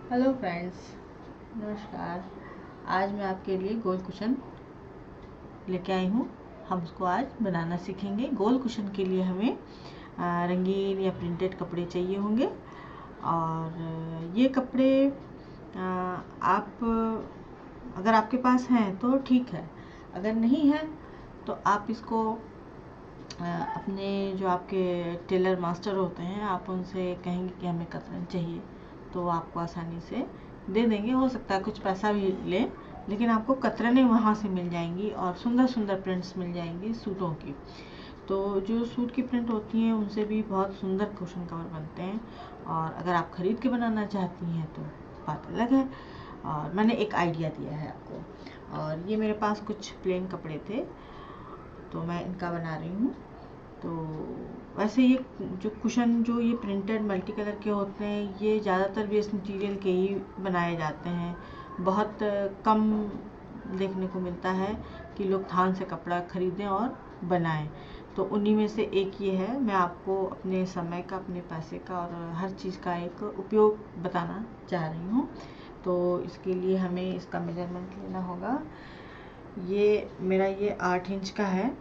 Hello friends, नमस्कार। आज मैं आपके लिए गोल कुशन लेके आई हूँ। हम उसको आज बनाना सीखेंगे। गोल कुशन के लिए हमें रंगीन या प्रिंटेड कपड़े चाहिए होंगे। और ये कपड़े आप अगर आपके पास हैं तो ठीक है, अगर नहीं है तो आप इसको अपने जो आपके टेलर मास्टर होते हैं, आप उनसे कहेंगे कि हमें कतरन चाहिए, तो आपको आसानी से दे देंगे। हो सकता है कुछ पैसा भी ले, लेकिन आपको कतरनें वहाँ से मिल जाएंगी और सुंदर सुंदर प्रिंट्स मिल जाएंगी सूटों की। तो जो सूट की प्रिंट होती हैं उनसे भी बहुत सुंदर कुशन कवर बनते हैं। और अगर आप ख़रीद के बनाना चाहती हैं तो बात अलग है। और मैंने एक आइडिया दिया है आपको। और ये मेरे पास कुछ प्लेन कपड़े थे तो मैं इनका बना रही हूँ। तो वैसे ये जो कुशन जो ये प्रिंटेड मल्टी कलर के होते हैं, ये ज़्यादातर वेस्ट मटीरियल के ही बनाए जाते हैं। बहुत कम देखने को मिलता है कि लोग थान से कपड़ा खरीदें और बनाएं। तो उन्हीं में से एक ये है। मैं आपको अपने समय का, अपने पैसे का और हर चीज़ का एक उपयोग बताना चाह रही हूँ। तो इसके लिए हमें इसका मेजरमेंट लेना होगा। ये मेरा ये 8 इंच का है।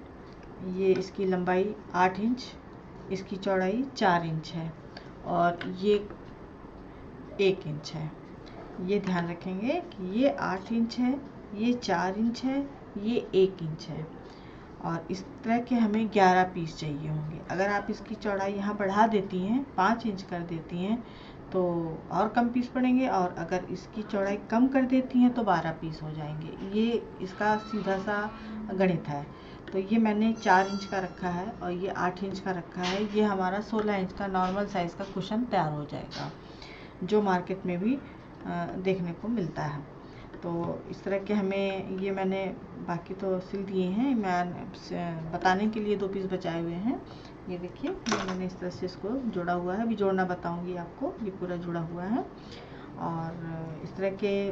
ये इसकी लंबाई 8 इंच, इसकी चौड़ाई 4 इंच है और ये 1 इंच है। ये ध्यान रखेंगे कि ये 8 इंच है, ये 4 इंच है, ये 1 इंच है। और इस तरह के हमें 11 पीस चाहिए होंगे। अगर आप इसकी चौड़ाई यहाँ बढ़ा देती हैं, 5 इंच कर देती हैं, तो और कम पीस पड़ेंगे। और अगर इसकी चौड़ाई कम कर देती हैं तो 12 पीस हो जाएंगे। ये इसका सीधा सा गणित है। तो ये मैंने 4 इंच का रखा है और ये 8 इंच का रखा है। ये हमारा 16 इंच का नॉर्मल साइज़ का कुशन तैयार हो जाएगा, जो मार्केट में भी देखने को मिलता है। तो इस तरह के हमें, ये मैंने बाकी तो सिल दिए हैं, मैं बताने के लिए 2 पीस बचाए हुए हैं। ये देखिए, ये मैंने इस तरह से इसको जोड़ा हुआ है। अभी जोड़ना बताऊंगी आपको। ये पूरा जुड़ा हुआ है। और इस तरह के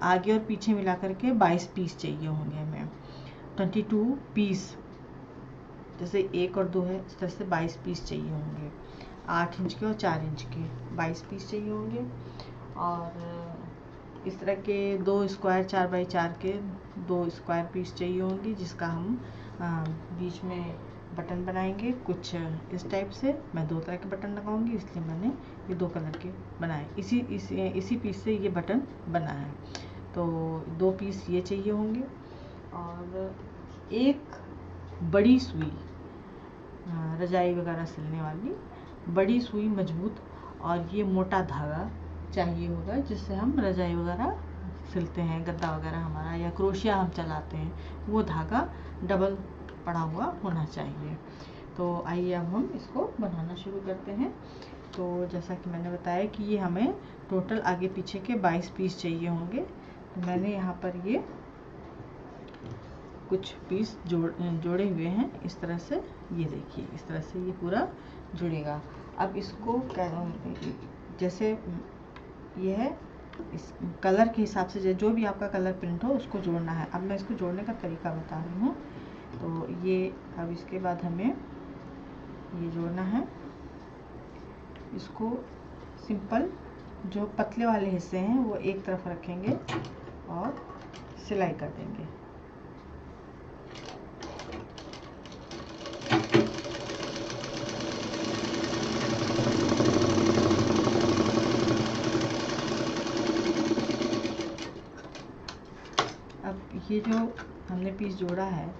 आगे और पीछे मिला करके 22 पीस चाहिए होंगे हमें। 22 पीस, जैसे 1 और 2 है, इस तरह से 22 पीस चाहिए होंगे। 8 इंच के और 4 इंच के 22 पीस चाहिए होंगे। और इस तरह के 2 स्क्वायर 4x4 के 2 स्क्वायर पीस चाहिए होंगे, जिसका हम बीच में बटन बनाएंगे कुछ इस टाइप से। मैं 2 तरह के बटन लगाऊंगी, इसलिए मैंने ये 2 कलर के बनाए। इसी पीस से ये बटन बना है। तो 2 पीस ये चाहिए होंगे। और एक बड़ी सुई, रजाई वगैरह सिलने वाली बड़ी सुई, मजबूत और ये मोटा धागा चाहिए होगा, जिससे हम रजाई वगैरह सिलते हैं, गद्दा वगैरह हमारा, या क्रोशिया हम चलाते हैं, वो धागा डबल पड़ा हुआ होना चाहिए। तो आइए अब हम इसको बनाना शुरू करते हैं। तो जैसा कि मैंने बताया कि ये हमें टोटल आगे पीछे के 22 पीस चाहिए होंगे। तो मैंने यहाँ पर ये कुछ पीस जोड़े हुए हैं इस तरह से। ये देखिए, इस तरह से ये पूरा जुड़ेगा। अब इसको जैसे ये है, इस कलर के हिसाब से जो भी आपका कलर प्रिंट हो उसको जोड़ना है। अब मैं इसको जोड़ने का तरीका बता रही हूँ। तो ये अब इसके बाद हमें ये जोड़ना है। इसको सिंपल, जो पतले वाले हिस्से हैं वो एक तरफ रखेंगे और सिलाई कर देंगे। अब ये जो हमने पीस जोड़ा है,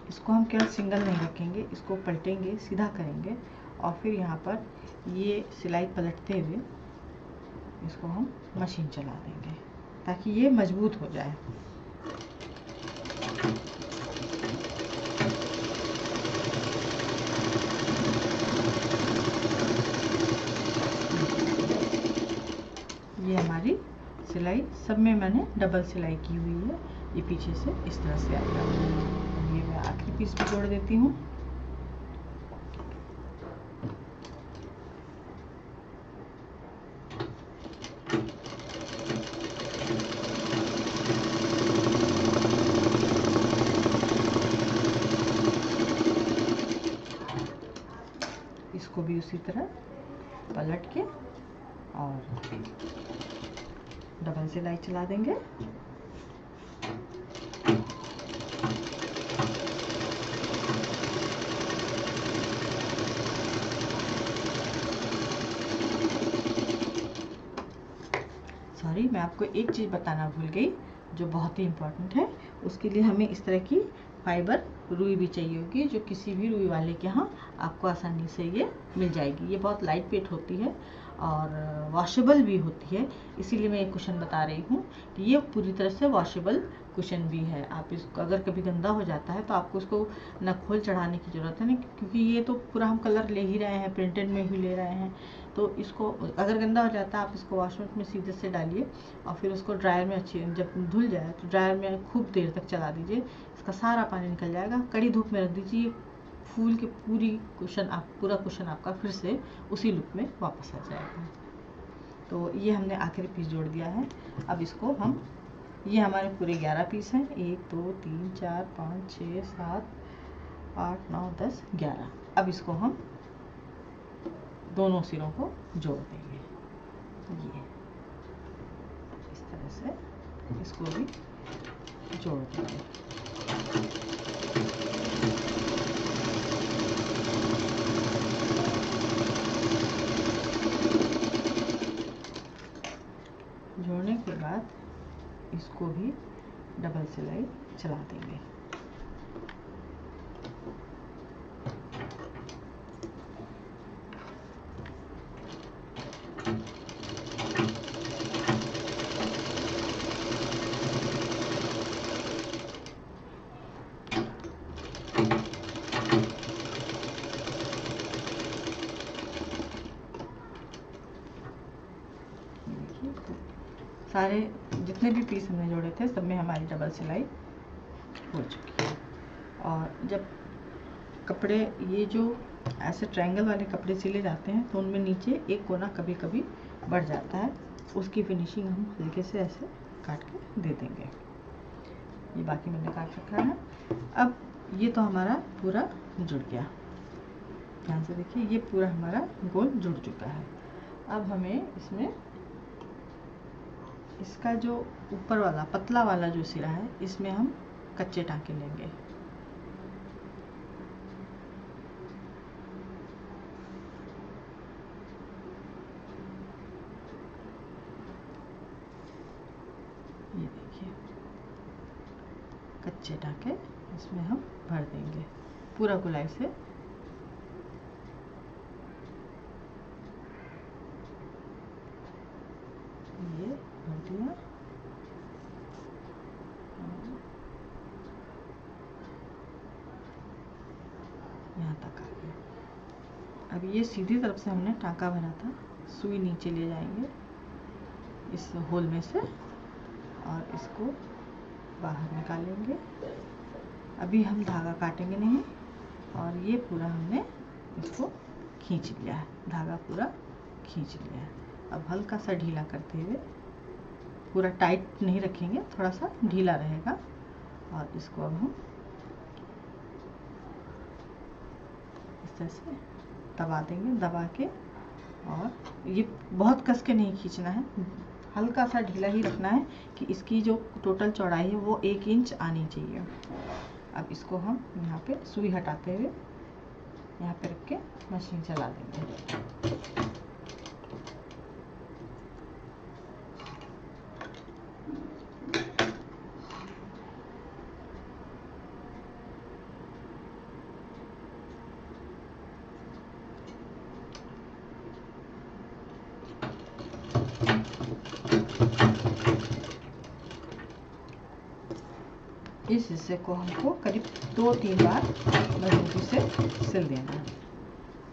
इसको हम केवल सिंगल नहीं रखेंगे, इसको पलटेंगे, सीधा करेंगे और फिर यहाँ पर ये सिलाई पलटते हुए इसको हम मशीन चला देंगे ताकि ये मजबूत हो जाए। ये हमारी सिलाई सब में मैंने डबल सिलाई की हुई है। ये पीछे से इस तरह से आता है। ये मैं आखिरी पीस भी जोड़ देती हूँ। इसको भी उसी तरह पलट के और डबल सिलाई चला देंगे। सॉरी, मैं आपको एक चीज़ बताना भूल गई जो बहुत ही इम्पोर्टेंट है। उसके लिए हमें इस तरह की फाइबर रुई भी चाहिए होगी, जो किसी भी रुई वाले के यहाँ आपको आसानी से ये मिल जाएगी। ये बहुत लाइट वेट होती है और वॉशेबल भी होती है, इसीलिए मैं ये कुशन बता रही हूँ कि ये पूरी तरह से वॉशेबल कुशन भी है। आप इसको अगर कभी गंदा हो जाता है तो आपको उसको न खोल चढ़ाने की ज़रूरत है नहीं, क्योंकि ये तो पूरा हम कलर ले ही रहे हैं, प्रिंटेड में ही ले रहे हैं। तो इसको अगर गंदा हो जाता है आप इसको वॉशरूम में सीधे से डालिए और फिर उसको ड्रायर में अच्छी, जब धुल जाए तो ड्रायर में खूब देर तक चला दीजिए, इसका सारा पानी निकल जाएगा। कड़ी धूप में रख दीजिए, फूल के पूरा कुशन आपका फिर से उसी लुक में वापस आ जाएगा। तो ये हमने आखिरी पीस जोड़ दिया है। अब इसको हम, ये हमारे पूरे 11 पीस हैं, 1 2 3 4 5 6 7 8 9 10 11। अब इसको हम दोनों सिरों को जोड़ देंगे। ये इस तरह से इसको भी जोड़ देंगे। जोड़ने के बाद इसको भी डबल सिलाई चला देंगे। सारे जितने भी पीस हमने जोड़े थे सब में हमारी डबल सिलाई हो चुकी है। और जब कपड़े, ये जो ऐसे ट्रायंगल वाले कपड़े सिले जाते हैं तो उनमें नीचे एक कोना कभी कभी बढ़ जाता है, उसकी फिनिशिंग हम हल्के से ऐसे काट के दे देंगे। ये बाकी मैंने काट रखा है। अब ये तो हमारा पूरा जुड़ गया, ध्यान से देखिए, ये पूरा हमारा गोल जुड़ चुका है। अब हमें इसमें इसका जो ऊपर वाला पतला वाला जो सिरा है, इसमें हम कच्चे टांके लेंगे। ये देखिए, कच्चे टांके इसमें हम भर देंगे पूरा गोलाई से। ये भर दिया। यहाँ तक आ गया। अब ये सीधी तरफ से हमने टांका भरा था, सुई नीचे ले जाएंगे इस होल में से और इसको बाहर निकालेंगे। अभी हम धागा काटेंगे नहीं, और ये पूरा हमने इसको खींच लिया है, धागा पूरा खींच लिया है। अब हल्का सा ढीला करते हुए, पूरा टाइट नहीं रखेंगे, थोड़ा सा ढीला रहेगा, और इसको अब हम इस तरह से दबा देंगे। दबा के, और ये बहुत कस के नहीं खींचना है, हल्का सा ढीला ही रखना है कि इसकी जो टोटल चौड़ाई है वो 1 इंच आनी चाहिए। अब इसको हम यहाँ पे सुई हटाते हुए यहाँ पे रख के मशीन चला देंगे। इस हिस्से को हमको करीब 2-3 बार मजबूती से सिल देना है।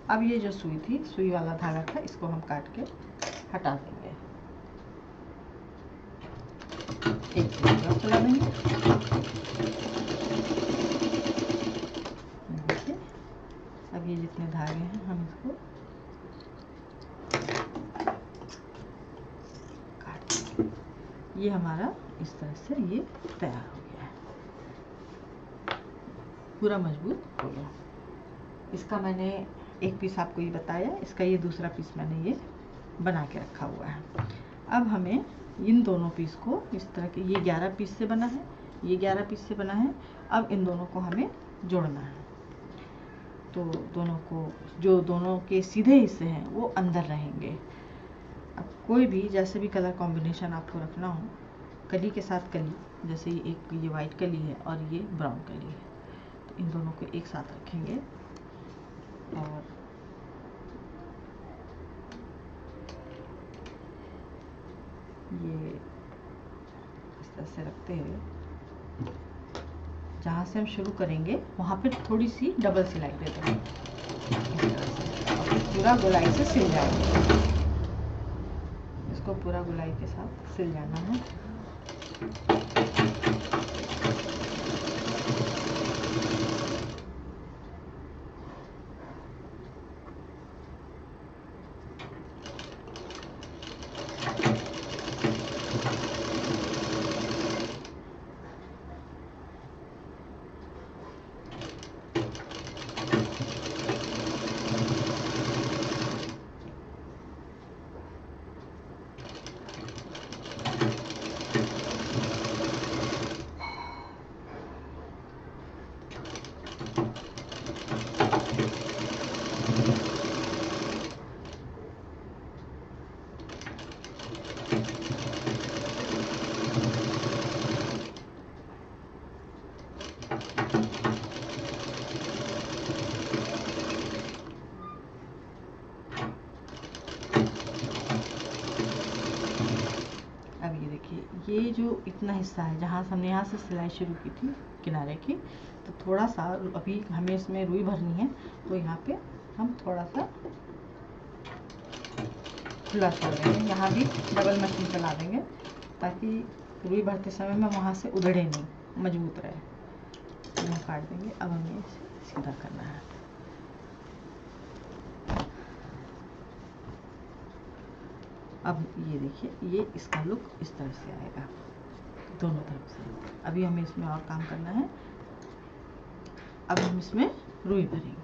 अब ये जो सुई थी, सुई वाला धागा था, इसको हम काट के हटा देंगे। एक तरफ चला देंगे। देखिए, अब ये जितने धागे हैं हम इसको काट देंगे। ये हमारा इस तरह से ये तैयार हो गया है, पूरा मजबूत हो गया। इसका मैंने एक पीस आपको ये बताया, इसका ये दूसरा पीस मैंने ये बना के रखा हुआ है। अब हमें इन दोनों पीस को इस तरह के, ये 11 पीस से बना है, ये 11 पीस से बना है। अब इन दोनों को हमें जोड़ना है। तो दोनों को, जो दोनों के सीधे हिस्से हैं वो अंदर रहेंगे। अब कोई भी जैसे भी कलर कॉम्बिनेशन आपको रखना हो, कली के साथ कली, जैसे एक ये वाइट कली है और ये ब्राउन कली है, तो इन दोनों को एक साथ रखेंगे और ये इस तरह से रखते हुए जहाँ से हम शुरू करेंगे वहाँ पे थोड़ी सी डबल सिलाई दे देंगे और फिर पूरा गोलाई से सिल जाएगा। इसको पूरा गोलाई के साथ सिल जाना है। ये जो इतना हिस्सा है जहाँ से हमने यहाँ से सिलाई शुरू की थी किनारे की, तो थोड़ा सा अभी हमें इसमें रुई भरनी है, तो यहाँ पे हम थोड़ा सा खुला छोड़ देंगे। यहाँ भी डबल मशीन चला देंगे ताकि रुई भरते समय में वहाँ से उधड़े नहीं, मजबूत रहे। यहाँ काट देंगे। अब हमें सीधा करना है। अब ये देखिए, ये इसका लुक इस तरह से आएगा दोनों तरफ से। अभी हमें इसमें और काम करना है। अब हम इसमें रुई भरेंगे।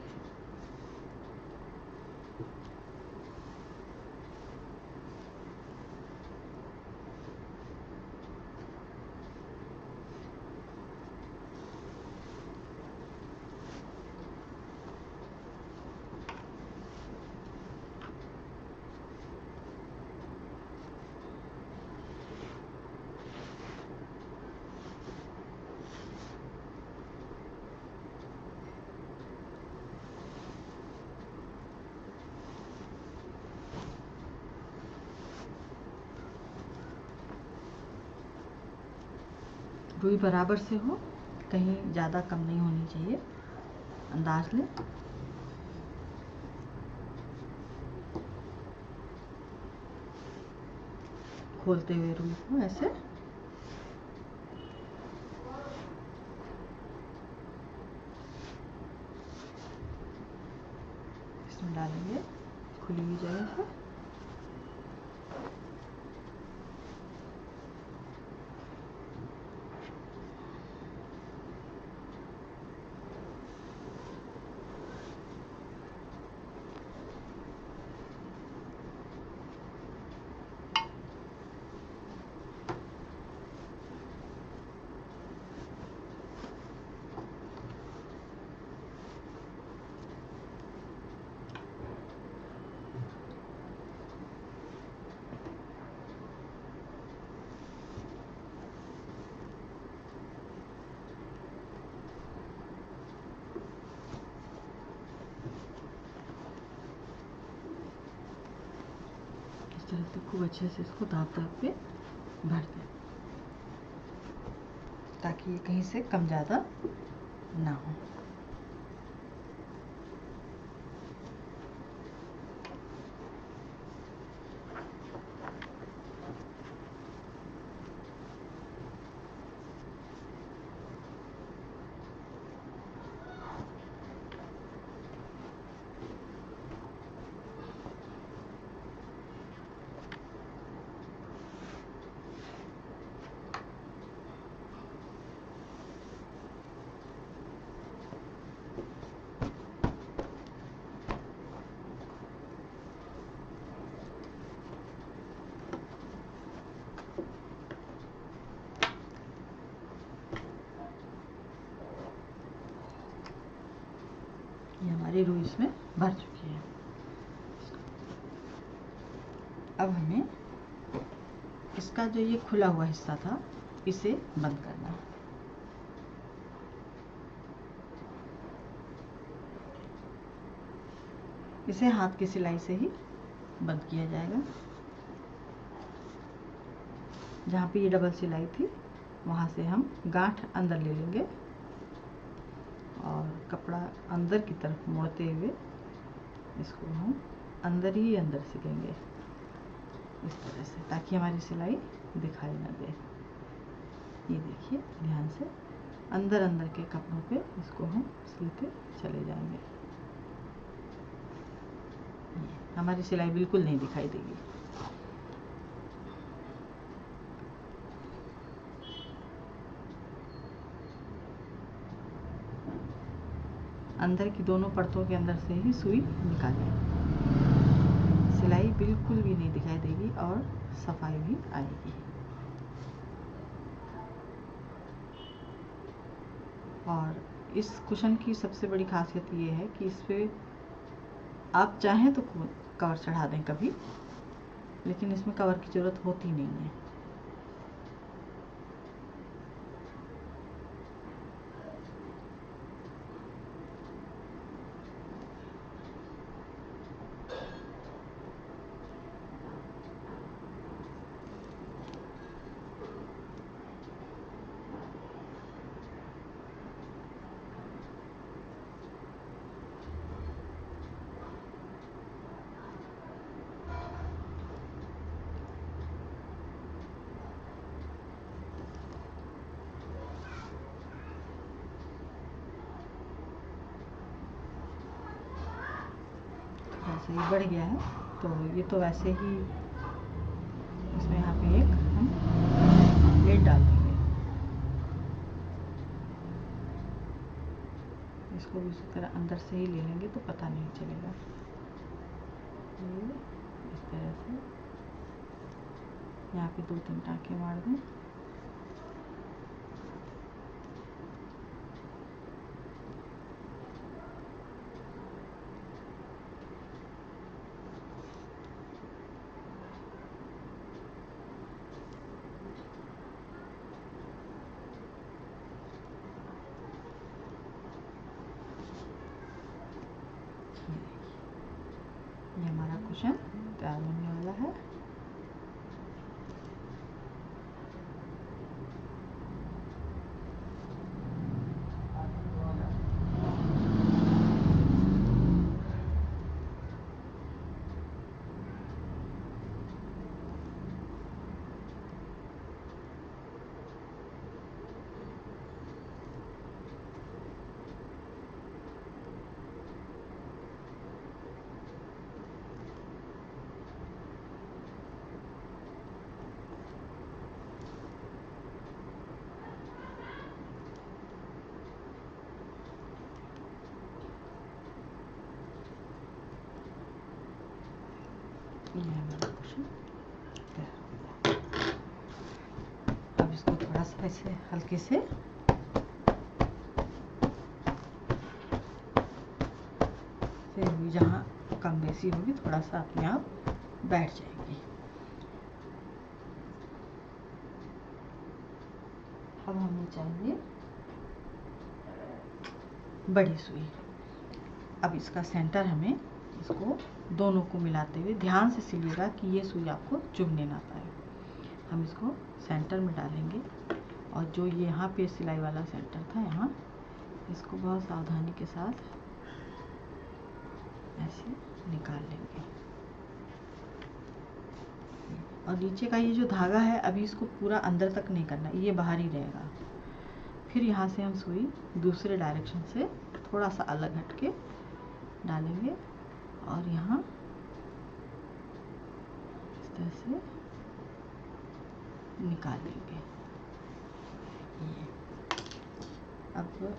रुई बराबर से हो, कहीं ज़्यादा कम नहीं होनी चाहिए, अंदाज लें। खोलते हुए रुई को ऐसे इसमें डालेंगे खुली हुई जगह से। तरह से खूब अच्छे से इसको दाब दाब के भर दें ताकि ये कहीं से कम ज़्यादा ना हो। इसमें भर चुकी है। अब हमें इसका जो ये खुला हुआ हिस्सा था इसे बंद करना है। इसे हाथ की सिलाई से ही बंद किया जाएगा। जहाँ पे ये डबल सिलाई थी वहाँ से हम गांठ अंदर ले लेंगे और कपड़ा अंदर की तरफ मोड़ते हुए इसको हम अंदर ही अंदर सिलेंगे इस तरह से, ताकि हमारी सिलाई दिखाई ना दे। ये देखिए ध्यान से अंदर अंदर के कपड़ों पे इसको हम सिलते चले जाएंगे। हमारी सिलाई बिल्कुल नहीं दिखाई देगी। अंदर की दोनों परतों के अंदर से ही सुई निकालें। सिलाई बिल्कुल भी नहीं दिखाई देगी और सफाई भी आएगी। और इस कुशन की सबसे बड़ी खासियत ये है कि इस पे आप चाहें तो कवर चढ़ा दें कभी, लेकिन इसमें कवर की ज़रूरत होती नहीं है। वैसे ही बढ़ गया है तो ये तो वैसे ही इसमें यहाँ पे एक हम प्लेट डाल देंगे। इसको भी उसी तरह अंदर से ही ले लेंगे तो पता नहीं चलेगा। इस तरह से यहाँ पे 2-3 टाँके मार दें। ये हमारा कुशन तैयार होने वाला है। ये हमारा कुशन तैयार हो गया। अब इसको थोड़ा सा ऐसे हल्के से फिर भी जहाँ कम बेसी होगी थोड़ा सा अपने आप बैठ जाएगी। अब हमें चाहिए बड़ी सुई। अब इसका सेंटर हमें इसको दोनों को मिलाते हुए ध्यान से सिलिएगा कि ये सुई आपको चुभने ना पाए। हम इसको सेंटर में डालेंगे और जो ये यहाँ पे सिलाई वाला सेंटर था यहाँ इसको बहुत सावधानी के साथ ऐसे निकाल लेंगे। और नीचे का ये जो धागा है अभी इसको पूरा अंदर तक नहीं करना, ये बाहर ही रहेगा। फिर यहाँ से हम सुई दूसरे डायरेक्शन से थोड़ा सा अलग हटके डालेंगे और यहाँ इस तरह से निकाल लेंगे। ये अब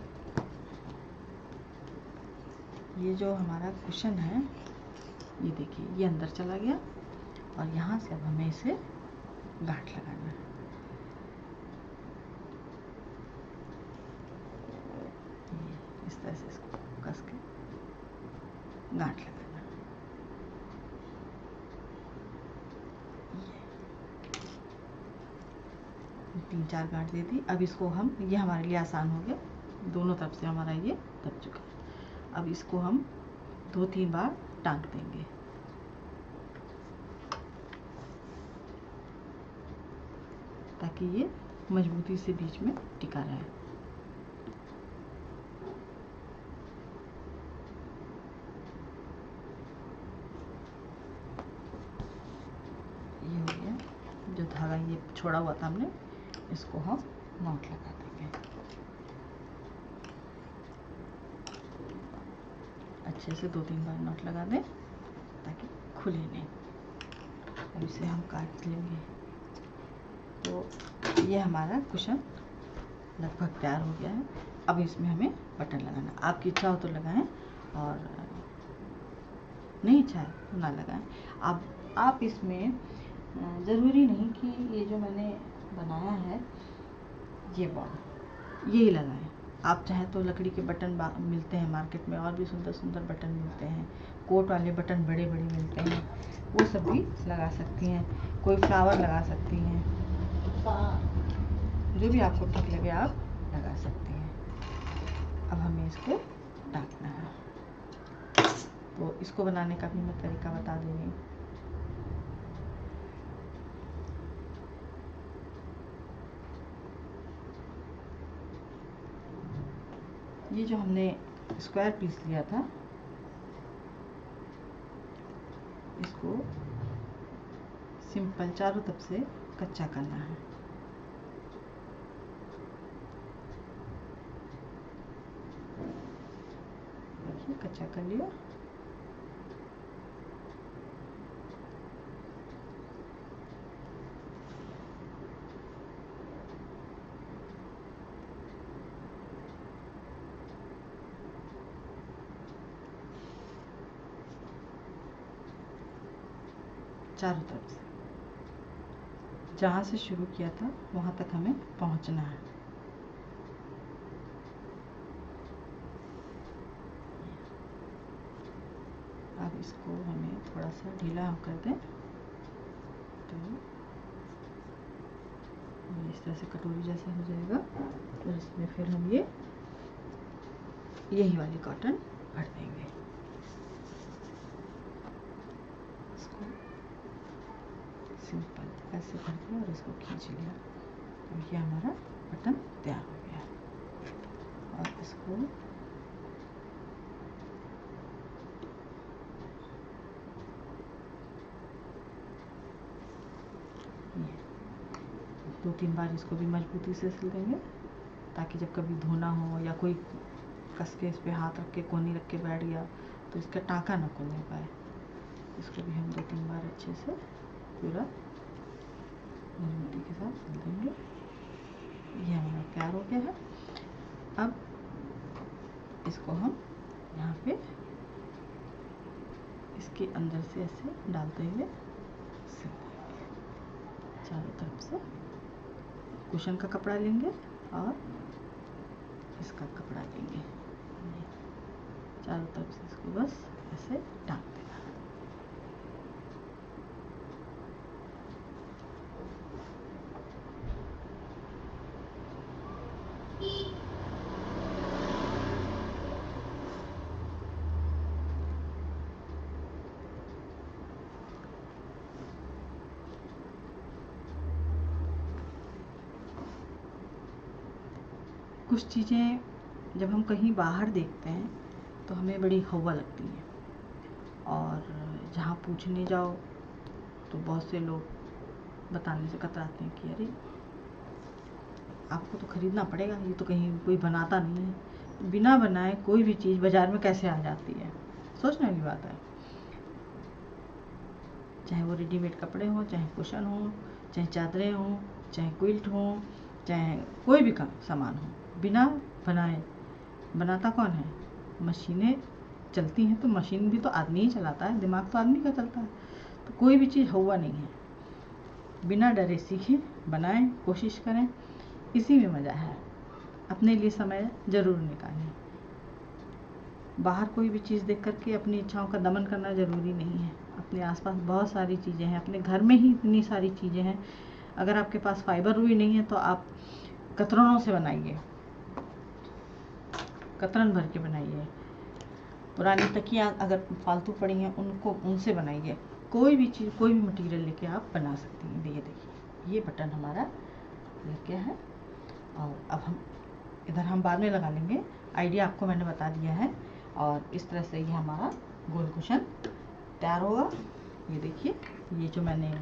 ये जो हमारा कुशन है ये देखिए ये अंदर चला गया और यहाँ से अब हमें इसे गांठ लगाना है। इस तरह से इसको कस के गांठ लगाना। 3-4 गांठ दे दी। अब इसको हम, ये हमारे लिए आसान हो गया, दोनों तरफ से हमारा ये दब चुका है। अब इसको हम 2-3 बार टाँक देंगे। ताकि ये मजबूती से बीच में टिका रहे। ये हो गया। जो धागा ये छोड़ा हुआ था हमने, इसको हम नॉट लगा देंगे। अच्छे से 2-3 बार नॉट लगा दें ताकि खुले नहीं। अब इसे हम काट लेंगे। तो ये हमारा कुशन लगभग तैयार हो गया है। अब इसमें हमें बटन लगाना। आपकी इच्छा हो तो लगाएं और नहीं इच्छा है तो ना लगाएं। अब आप इसमें ज़रूरी नहीं कि ये जो मैंने बनाया है ये बॉल यही लगाएं। आप चाहें तो लकड़ी के बटन मिलते हैं मार्केट में, और भी सुंदर सुंदर बटन मिलते हैं। कोट वाले बटन बड़े बड़े मिलते हैं, वो सब भी लगा सकती हैं। कोई फ्लावर लगा सकती हैं, जो भी आपको ठीक लगे आप लगा सकती हैं। अब हमें इसको ढकना है। तो इसको बनाने का भी मैं तरीका बता दे रही हूँ। ये जो हमने स्क्वायर पीस लिया था, इसको सिंपल चारों तरफ से कच्चा करना है। देखिए कच्चा कर लिया। चारों तरफ से जहाँ से शुरू किया था वहाँ तक हमें पहुँचना है। अब इसको हमें थोड़ा सा ढीला कर दें तो इस तरह से कटोरी जैसा हो जाएगा। और इसमें फिर हम यही वाली कॉटन भर देंगे। इसको सिंपल ऐसे भर दिया और इसको खींच लिया। अब ये हमारा बटन तैयार हो गया। और इसको ये 2-3 बार इसको भी मजबूती से सिल देंगे, ताकि जब कभी धोना हो या कोई कस के इस पे हाथ रख के कोनी रख के बैठ गया तो इसका टाँका ना खुलने पाए। इसको भी हम 2-3 बार अच्छे से पूरा मजबूती के साथ सिल देंगे। ये हमारा तैयार हो गया है। अब इसको हम यहाँ पे इसके अंदर से ऐसे डालते हुए सिल देंगे। चारों तरफ से कुशन का कपड़ा लेंगे और इसका कपड़ा लेंगे। चारों तरफ से इसको बस ऐसे टाँग देना। कुछ चीज़ें जब हम कहीं बाहर देखते हैं तो हमें बड़ी हवा लगती है, और जहाँ पूछने जाओ तो बहुत से लोग बताने से कतराते हैं कि अरे आपको तो ख़रीदना पड़ेगा, ये तो कहीं कोई बनाता नहीं है। बिना बनाए कोई भी चीज़ बाज़ार में कैसे आ जाती है, सोचने वाली बात है। चाहे वो रेडीमेड कपड़े हों, चाहे कुशन हो, चाहे चादरें हों, चाहे क्विल्ट हो, चाहे कोई भी सामान हो, बिना बनाए बनाता कौन है? मशीनें चलती हैं तो मशीन भी तो आदमी ही चलाता है, दिमाग तो आदमी का चलता है। तो कोई भी चीज़ हुआ नहीं है। बिना डरे सीखें, बनाएं, कोशिश करें, इसी में मज़ा है। अपने लिए समय ज़रूर निकालें। बाहर कोई भी चीज़ देख करके अपनी इच्छाओं का दमन करना ज़रूरी नहीं है। अपने आसपास बहुत सारी चीज़ें हैं, अपने घर में ही इतनी सारी चीज़ें हैं। अगर आपके पास फाइबर भी नहीं है तो आप कतरनों से बनाइए, कतरन भर के बनाइए। पुरानी तकियाँ अगर फालतू पड़ी हैं उनसे बनाइए। कोई भी चीज़, कोई भी मटेरियल लेके आप बना सकती हैं। ये देखिए, ये बटन हमारा लग गया है और अब हम इधर हम बाद में लगा लेंगे। आइडिया आपको मैंने बता दिया है और इस तरह से ये हमारा गोल कुशन तैयार होगा। ये देखिए, ये जो मैंने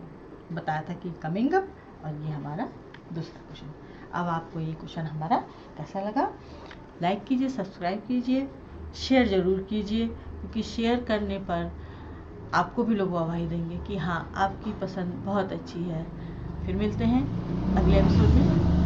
बताया था कि कमिंग अप, और ये हमारा दूसरा कुशन। अब आपको ये कुशन हमारा कैसा लगा, लाइक कीजिए, सब्सक्राइब कीजिए, शेयर ज़रूर कीजिए, क्योंकि शेयर करने पर आपको भी लोग वाहवाही देंगे कि हाँ, आपकी पसंद बहुत अच्छी है। फिर मिलते हैं अगले एपिसोड में।